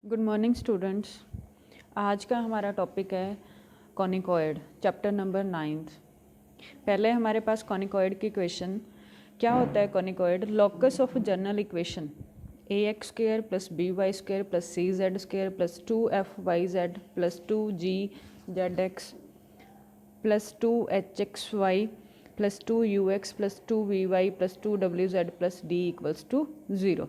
Good morning students. आज का हमारा टॉपिक है कॉनिकॉइड, चैप्टर नंबर 9। पहले हमारे पास कॉनिकॉइड की इक्वेशन क्या होता है। Conicoid locus of general equation a x square plus b y square plus c z square plus 2f(y)z plus 2g(z)x plus 2h(x)y plus 2ux plus 2vy plus 2wz plus d equals to 0।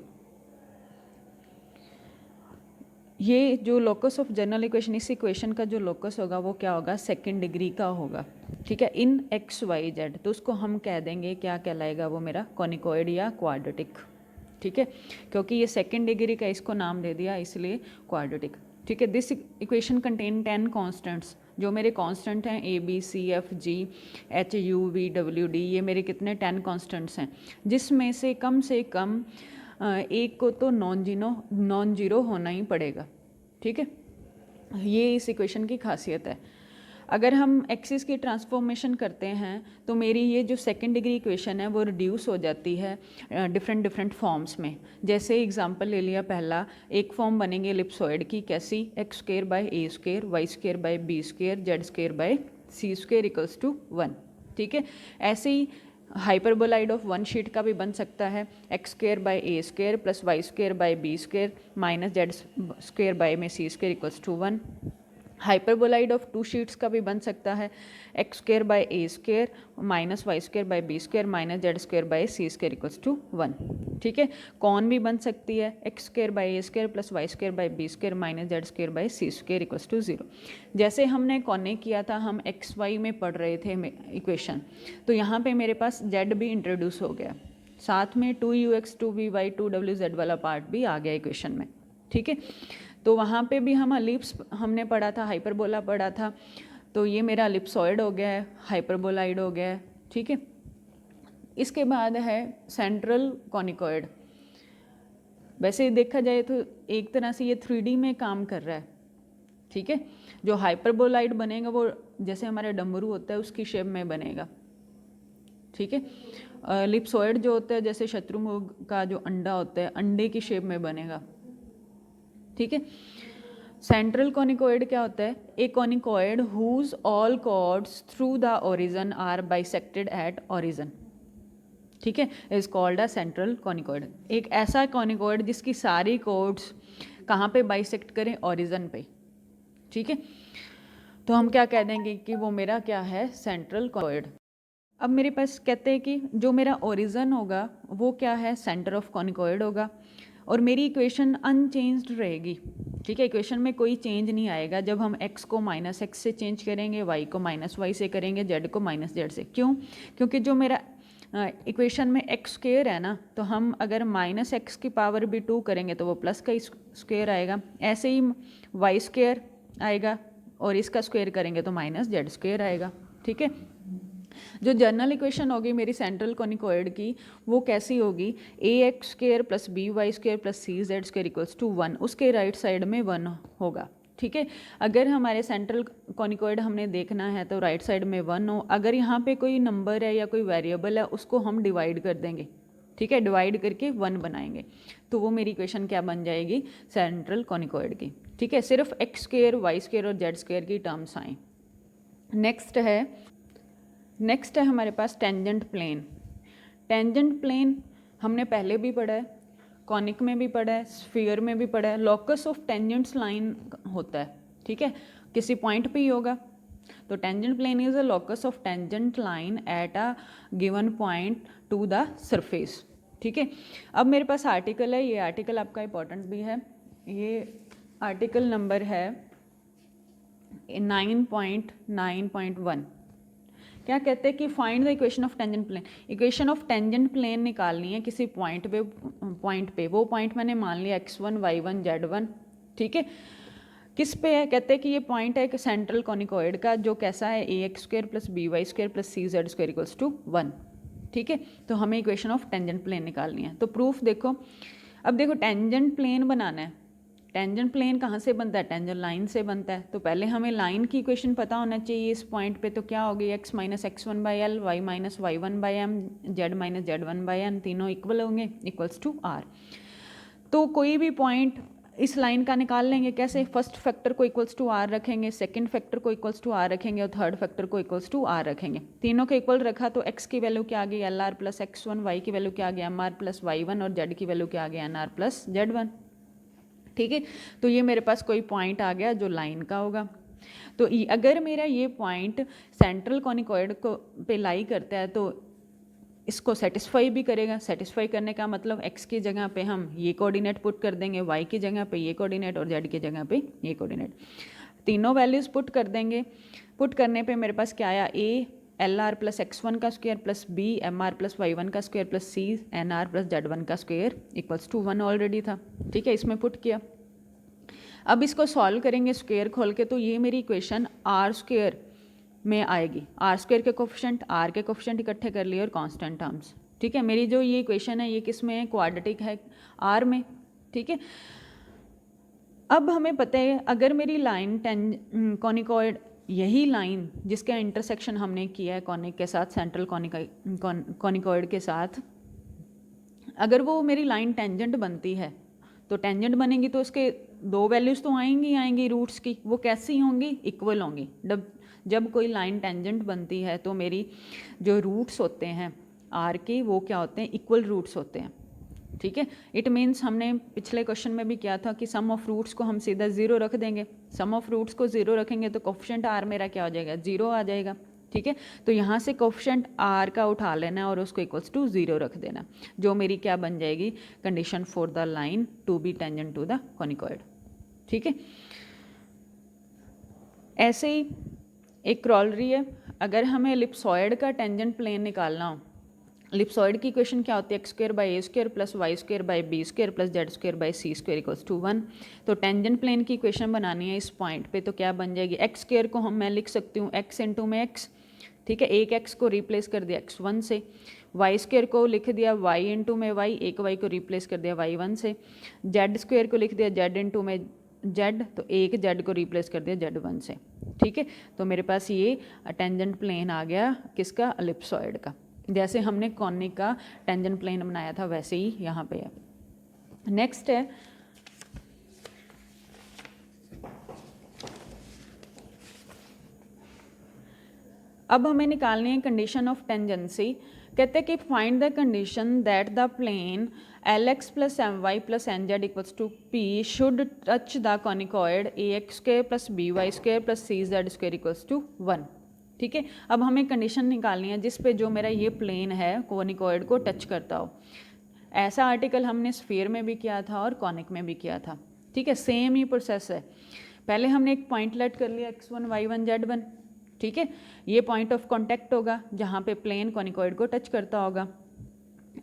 ये जो locus of general equation, इस equation का जो locus होगा वो क्या होगा, second degree का होगा। ठीक है, इन एक्स वाई जेड, तो उसको हम कह देंगे क्या कहलाएगा, वो मेरा कॉनिकॉइड या क्वाड्रेटिक। ठीक है, क्योंकि ये सेकंड डिग्री का, इसको नाम दे दिया इसलिए क्वाड्रेटिक। ठीक है, दिस इक्वेशन कंटेन 10 कॉन्स्टेंट्स। जो मेरे कांस्टेंट हैं A B C F G H U V W D, ये मेरे कितने 10 कांस्टेंट्स हैं, जिसमें से कम एक को तो नॉन जीरो होना ही पड़ेगा। ठीक है, ये इस इक्वेशन की खासियत है। अगर हम एक्सिस की ट्रांसफॉर्मेशन करते हैं तो मेरी ये जो सेकंड डिग्री इक्वेशन है वो रिड्यूस हो जाती है डिफरेंट फॉर्म्स में। जैसे एग्जांपल ले लिया, पहला एक फॉर्म बनेंगे एलिप्सॉइड की, कैसी, x square by A square y square by B square z square by C square equals to 1। ठीक है, ऐसे ही हाइपरबोलाइड ऑफ वन शीट का भी बन सकता है, x square by A square plus Y square by B square minus Z square by में c square equals to 1। Hyperboloid of two sheets का भी बन सकता है, x square by A square minus Y square by B square minus Z square by C square equals to 1। ठीक है, cone भी बन सकती है, x square by A square plus Y square by B square minus Z square by C square equals to 0। जैसे हमने कॉने किया था, हम एक्स वाई में पढ़ रहे थे इक्वेशन, तो यहाँ पे मेरे पास जेड भी इंट्रोड्यूस हो गया, साथ में 2ux 2vy 2wz वाला पार्ट भी आ गया इक्वेशन में। ठीक है, तो वहाँ पे भी हम एलिप्स हमने पढ़ा था, हाइपरबोला पढ़ा था, तो ये मेरा एलिप्सॉइड हो गया है, हाइपरबोलाइड हो गया है। ठीक है, इसके बाद है सेंट्रल कॉनिकॉइड। वैसे देखा जाए तो एक तरह से ये 3D में काम कर रहा है। ठीक है, जो हाइपरबोलाइड बनेगा वो जैसे हमारे डमरू होता है उसकी शेप में बनेगा। ठीक है, एलिप्सॉइड जो होता है जैसे शत्रुमुर्ग का जो अंडा होता है, अंडे की शेप में बनेगा। ठीक है, सेंट्रल कॉनिकॉइड क्या होता है, a conicoid whose all chords through the origin are bisected at origin. ठीक है, is called a central conicoid. एक ऐसा कॉनिकॉइड जिसकी सारी कॉर्ड्स कहाँ पे बाइसेक्ट करें, ओरिजन पे। ठीक है, तो हम क्या कह देंगे कि वो मेरा क्या है, सेंट्रल कॉनिकॉइड। अब मेरे पास कहते हैं कि जो मेरा ओरिजन होगा वो क्या है, सेंटर ऑफ कॉनिकॉइड होगा, और मेरी इक्वेशन अनचेंज्ड रहेगी। ठीक है, इक्वेशन में कोई चेंज नहीं आएगा जब हम x को -x से चेंज करेंगे, y को -y से करेंगे, z को -z से। क्यों? क्योंकि जो मेरा इक्वेशन में x स्क्वायर है ना, तो हम अगर -x की पावर भी 2 करेंगे तो वो प्लस का स्क्वायर आएगा। ऐसे ही y स्क्वायर आएगा और इसका स्क्वायर करेंगे तो -z स्क्वायर आएगा। ठीक है, जो जनरल इक्वेशन होगी मेरी सेंट्रल कॉनिकॉइड की, वो कैसी होगी, a x square plus b y square plus c z square equals to 1, उसके राइट साइड में 1 होगा। ठीक है, अगर हमारे सेंट्रल कॉनिकॉइड हमने देखना है तो राइट साइड में 1 हो। अगर यहाँ पे कोई नंबर है या कोई वेरिएबल है उसको हम डिवाइड कर देंगे। ठीक है, डिवाइड करके 1 बनाएंगे तो वो मेरी इक्वेशन क्या बन जाएगी, सेंट्रल कॉनिकॉइड की। ठीक है, सिर्फ एक्स स्क्र वाई स्क्र और जेड स्क्र की टर्म्स आएँ। नेक्स्ट है हमारे पास टेंजेंट प्लेन। टेंजेंट प्लेन हमने पहले भी पढ़ा है, कॉनिक में भी पढ़ा है, स्फीयर में भी पढ़ा है। लॉकस ऑफ टेंजेंट्स लाइन होता है। ठीक है, किसी पॉइंट पे ही होगा, तो tangent plane is a locus of tangent line at a given point to the surface. ठीक है, अब मेरे पास आर्टिकल है, ये आर्टिकल आपका इंपॉर्टेंट भी है। ये आर्टिकल नंबर है 9.9.1। क्या कहते हैं कि find the equation of tangent plane. Equation of tangent plane निकालनी है किसी पॉइंट पे। वो पॉइंट मैंने मान लिया x1 y1 z1। ठीक है, किस पे है, कहते हैं कि ये पॉइंट है एक सेंट्रल कॉनिकॉइड का, जो कैसा है, a x square plus b y square plus c z square equals to 1। ठीक है, तो हमें इक्वेशन ऑफ टेंजेंट प्लेन निकालनी है। तो प्रूफ देखो, अब देखो टेंजेंट प्लेन बनाना है। टेंजेंट प्लेन कहाँ से बनता है, टेंजेंट लाइन से बनता है। तो पहले हमें लाइन की इक्वेशन पता होना चाहिए इस पॉइंट पे। तो क्या होगी, x minus x1 by L, Y minus y1 by M, Z minus z1 by N, तीनों इक्वल होंगे, इक्वल्स टू r। तो कोई भी पॉइंट इस लाइन का निकाल लेंगे कैसे, फर्स्ट फैक्टर को इक्वल्स टू आर रखेंगे, सेकंड फैक्टर को इक्वल्स टू आर रखेंगे और थर्ड फैक्टर को इक्वल्स टू आर रखेंगे। तीनों के इक्वल रखा तो x की वैल्यू क्या आ गई L are plus x one, Y की वैल्यू क्या आ गई M are plus Y one और z की वैल्यू क्या आ गई N are plus Z one. ठीक है, तो ये मेरे पास कोई पॉइंट आ गया जो लाइन का होगा। तो अगर मेरा ये पॉइंट सेंट्रल कॉनिकॉइड को पे लाई करता है तो इसको सेटिस्फाई भी करेगा। सेटिस्फाई करने का मतलब x की जगह पे हम ये कोऑर्डिनेट पुट कर देंगे, y की जगह पे ये कोऑर्डिनेट और z की जगह पे ये कोऑर्डिनेट, तीनों वैल्यूज़ पुट कर देंगे। पुट करने पे मेरे पास क्या आया, a l are plus x one का square plus b m are plus Y one का square plus c n are plus Z one का स्क्वायर इक्वल्स टू 1 ऑलरेडी था। ठीक है, इसमें पुट किया। अब इसको सॉल्व करेंगे स्क्वायर खोल के, तो ये मेरी इक्वेशन आर स्क्वायर में आएगी। आर स्क्वायर के कोफिशिएंट, आर के कोफिशिएंट इकट्ठे कर लिए और कांस्टेंट टर्म्स। ठीक है, मेरी जो ये इक्वेशन है ये किस में है, क्वाड्रेटिक है, आर में। ठीक है, अब हमें पता है अगर मेरी लाइन कॉनिकॉइड, यही लाइन जिसका इंटरसेक्शन हमने किया है कॉनिक के साथ, सेंट्रल कॉनिकॉइड के साथ, अगर वो मेरी लाइन टेंजेंट बनती है तो टेंजेंट बनेगी तो उसके दो वैल्यूज़ तो आएंगी रूट्स की। वो कैसी होंगी, इक्वल होंगी। जब कोई लाइन टेंजेंट बनती है तो मेरी जो रूट्स होते हैं आर के वो क्या होते हैं, इक्वल रूट्स होते हैं। ठीक है, इट मीन्स हमने पिछले क्वेश्चन में भी किया था कि सम ऑफ रूट्स को हम सीधा ज़ीरो रख देंगे। सम ऑफ रूट्स को ज़ीरो रखेंगे तो कोफिशिएंट आर मेरा क्या हो जाएगा, ज़ीरो आ जाएगा। ठीक है, तो यहाँ से कोफिशिएंट आर का उठा लेना और उसको इक्वल्स टू ज़ीरो रख देना, जो मेरी क्या बन जाएगी, condition for the line to be tangent to the conicoid. ठीक है, ऐसे ही एक क्रॉलरी है, अगर हमें एलिप्सॉइड का टेंजेंट प्लेन निकालना हो, एलिप्सॉइड की इक्वेशन क्या होती है, x square by a square plus y square by b square plus z square by c square equals to 1। तो टेंजेंट प्लेन की इक्वेशन बनानी है इस पॉइंट पे, तो क्या बन जाएगी, एक्स स्क्वायर को मैं लिख सकती हूँ एक्स इंटू में एक्स। ठीक है, एक एक्स को रिप्लेस कर दिया x1 से, वाई स्क्वायर को लिख दिया y इंटू में y, एक y को रिप्लेस कर दिया y1 से, जेड स्क्वायर को लिख दिया z इंटू में z, तो एक z को रिप्लेस कर दिया z1 से। ठीक है, तो मेरे पास ये टेंजेंट प्लेन आ गया किसका, एलिप्सॉइड का। जैसे हमने कॉनिक का टेंजेंट प्लेन बनाया था वैसे ही यहाँ पे है। नेक्स्ट है अब हमें निकालनी है कंडीशन ऑफ टेंजेंसी। कहते हैं कि find the condition that the plane l x plus m y plus n z equals to p should touch the conicoid a x square plus b y square plus c z square equals to 1। ठीक है, अब हमें condition निकालनी है जिस पे जो मेरा ये प्लेन है कॉनिकॉइड को टच करता हो। ऐसा आर्टिकल हमने स्फीयर में भी किया था और कॉनिक में भी किया था। ठीक है, सेम ही प्रोसेस है। पहले हमने एक पॉइंट लेट कर लिया x1 y1 z1। ठीक है, ये पॉइंट ऑफ कांटेक्ट होगा जहाँ पे प्लेन कॉनिकॉइड को टच करता होगा।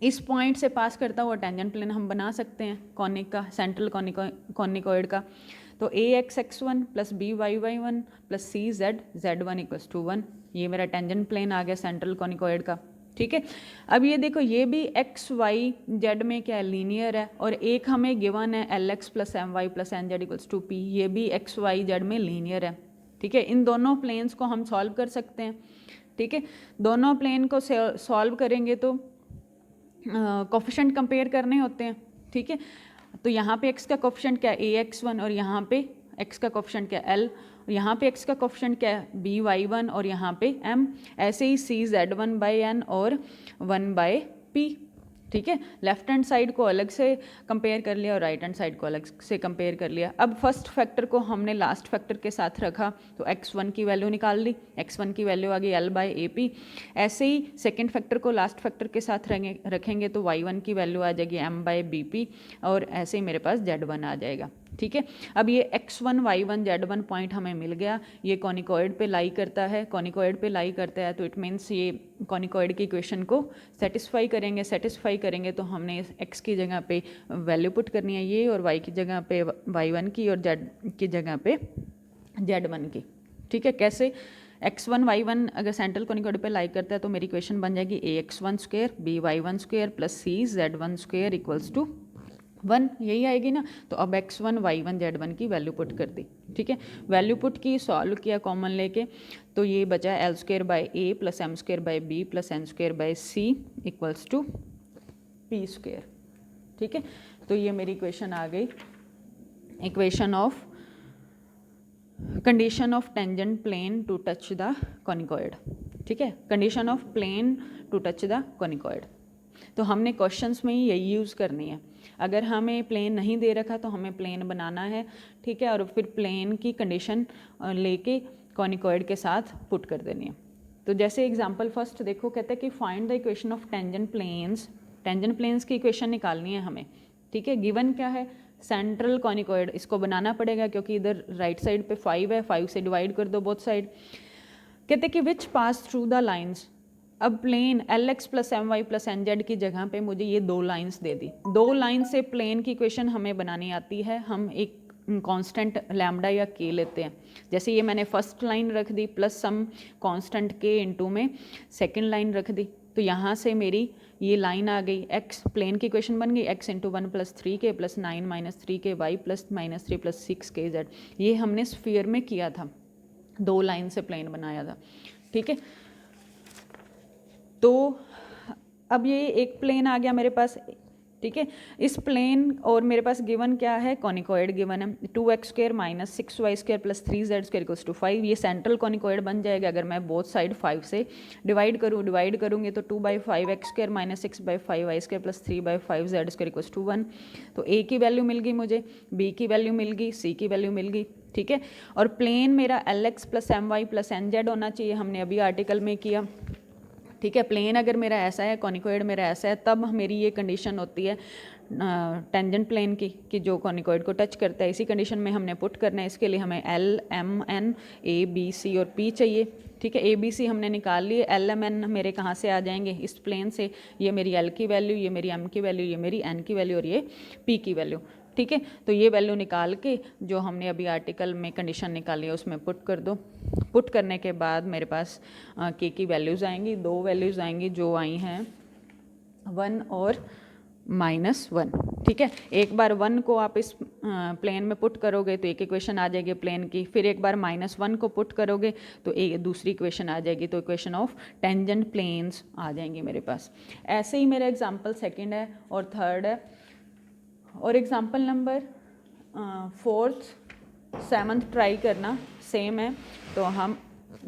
इस पॉइंट से पास करता हुआ टेंजेंट प्लेन हम बना सकते हैं कॉनिक का, सेंट्रल कॉनिकॉइड का। तो a x x one plus b y y one plus c z z one equals to 1, ये मेरा टेंजेंट प्लेन आ गया सेंट्रल कॉनिकॉइड का। ठीक है, अब ये देखो ये भी एक्स वाई जेड में क्या लीनियर है, और एक हमें गिवन है l x plus m y plus n z equals to p, ये भी एक्स वाई जेड में लीनियर है। ठीक है, इन दोनों प्लेन्स को हम सॉल्व कर सकते हैं। ठीक है, दोनों प्लेन को सॉल्व करेंगे तो कोफिशिएंट कंपेयर करने होते हैं। ठीक है, तो यहाँ पे x का कोफिशिएंट क्या है, ए एक्स वन, और यहाँ पे x का कोफिशिएंट क्या है l, और यहाँ पे x का कोफिशिएंट क्या है बी वाई वन, और यहाँ पे m। ऐसे ही c z one by n और 1 बाई पी। ठीक है, लेफ्ट हैंड साइड को अलग से कंपेयर कर लिया और राइट हैंड साइड को अलग से कंपेयर कर लिया। अब फर्स्ट फैक्टर को हमने लास्ट फैक्टर के साथ रखा तो x1 की वैल्यू निकाल ली, x1 की वैल्यू आ गई l बाई ए पी। ऐसे ही सेकेंड फैक्टर को लास्ट फैक्टर के साथ रखेंगे तो y1 की वैल्यू आ जाएगी m बाई बी पी, और ऐसे ही मेरे पास z1 आ जाएगा। ठीक है, अब ये x1 y1 z1 पॉइंट हमें मिल गया, ये कॉनिकॉइड पे लाई करता है, कॉनिकॉइड पे लाई करता है, तो इट मीन्स ये कॉनिकॉइड की इक्वेशन को सेटिस्फाई करेंगे तो हमने x की जगह पे वैल्यू पुट करनी है ये, और y की जगह पे y1 की, और z की जगह पे z1 की। ठीक है, कैसे, x1 y1 अगर सेंट्रल कॉनिकॉइड पे लाई करता है तो मेरी इक्वेशन बन जाएगी a x one square b y one square plus c z one square equals to 1, यही आएगी ना। तो अब x1 y1 z1 की वैल्यू पुट कर दी। ठीक है, वैल्यू पुट की, सॉल्व किया कॉमन लेके, तो ये बचा l square by a plus m square by b plus n square by c equals to p square. ठीक है, तो ये मेरी इक्वेशन आ गई equation of condition of tangent plane to touch the conicoid, ठीक है, condition of plane to touch the conicoid. तो हमने क्वेश्चंस में ही यही यूज़ करनी है। अगर हमें प्लेन नहीं दे रखा तो हमें प्लेन बनाना है, ठीक है, और फिर प्लेन की कंडीशन लेके कॉनिकॉइड के साथ पुट कर देनी है। तो जैसे एग्जांपल फर्स्ट देखो, कहते हैं कि find the equation of tangent planes. Tangent planes की इक्वेशन निकालनी है हमें, ठीक है। गिवन क्या है, सेंट्रल कॉनिकॉइड, इसको बनाना पड़ेगा क्योंकि इधर राइट साइड पे 5 है, 5 से डिवाइड कर दो बोथ साइड। कहते हैं कि which pass through the lines. अब plane l x plus m y plus n z की जगह पे मुझे ये 2 लाइन्स दे दी। 2 लाइन से प्लेन की इक्वेशन हमें बनानी आती है। हम एक कांस्टेंट लैम्डा या के लेते हैं। जैसे ये मैंने फर्स्ट लाइन रख दी प्लस सम कांस्टेंट के इनटू में सेकंड लाइन रख दी, तो यहाँ से मेरी ये लाइन आ गई, एक्स प्लेन की इक्वेशन बन गई, x into 1 plus 3k plus 9 minus 3k y plus minus 3 plus 6k z. ये हमने स्फीयर में किया था, 2 लाइन से प्लेन बनाया था, ठीक है। तो अब ये एक प्लेन आ गया मेरे पास, ठीक है। इस प्लेन और मेरे पास गिवन क्या है, कॉनिकॉइड गिवन है 2x² minus 6y² plus 3z² equals to 5। ये सेंट्रल कॉनिकॉइड बन जाएगा अगर मैं बोथ साइड 5 से डिवाइड करूँगी तो 2/5x² minus 6/5y² plus 3/5z² equals to 1। तो a की वैल्यू मिल गई मुझे, b की वैल्यू मिल गई, c की वैल्यू मिल गई, ठीक है। और प्लेन मेरा LX plus MY plus NZ होना चाहिए, हमने अभी आर्टिकल में किया, ठीक है। प्लेन अगर मेरा ऐसा है, कॉनिकॉइड मेरा ऐसा है, तब मेरी ये कंडीशन होती है टेंजेंट प्लेन की कि जो कॉनिकॉइड को टच करता है। इसी कंडीशन में हमने पुट करना है। इसके लिए हमें L M N A B C और P चाहिए, ठीक है। A B C हमने निकाल लिए, L M N मेरे कहाँ से आ जाएंगे, इस प्लेन से। ये मेरी L की वैल्यू, ये मेरी M की वैल्यू, ये मेरी N की वैल्यू और ये P की वैल्यू, ठीक है। तो ये वैल्यू निकाल के जो हमने अभी आर्टिकल में कंडीशन निकाली है उसमें पुट कर दो। पुट करने के बाद मेरे पास के की वैल्यूज़ आएंगी, 2 वैल्यूज़ आएंगी जो आई हैं 1 और -1, ठीक है। एक बार 1 को आप इस प्लेन में पुट करोगे तो एक इक्वेशन आ जाएगी प्लेन की, फिर एक बार -1 को पुट करोगे तो एक दूसरी इक्वेशन आ जाएगी, तो इक्वेशन ऑफ टेंजेंट प्लेन्स आ जाएंगी मेरे पास। ऐसे ही मेरा एग्जाम्पल सेकेंड है और थर्ड है, और example number 4th 7th try करना सेम है। तो हम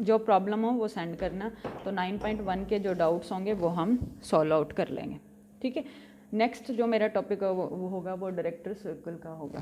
जो प्रॉब्लम हो वो सेंड करना, तो 9.1 के जो डाउट्स होंगे वो हम सॉल्व आउट कर लेंगे, ठीक है। नेक्स्ट जो मेरा टॉपिक वो होगा वो डायरेक्टर सर्कल का होगा।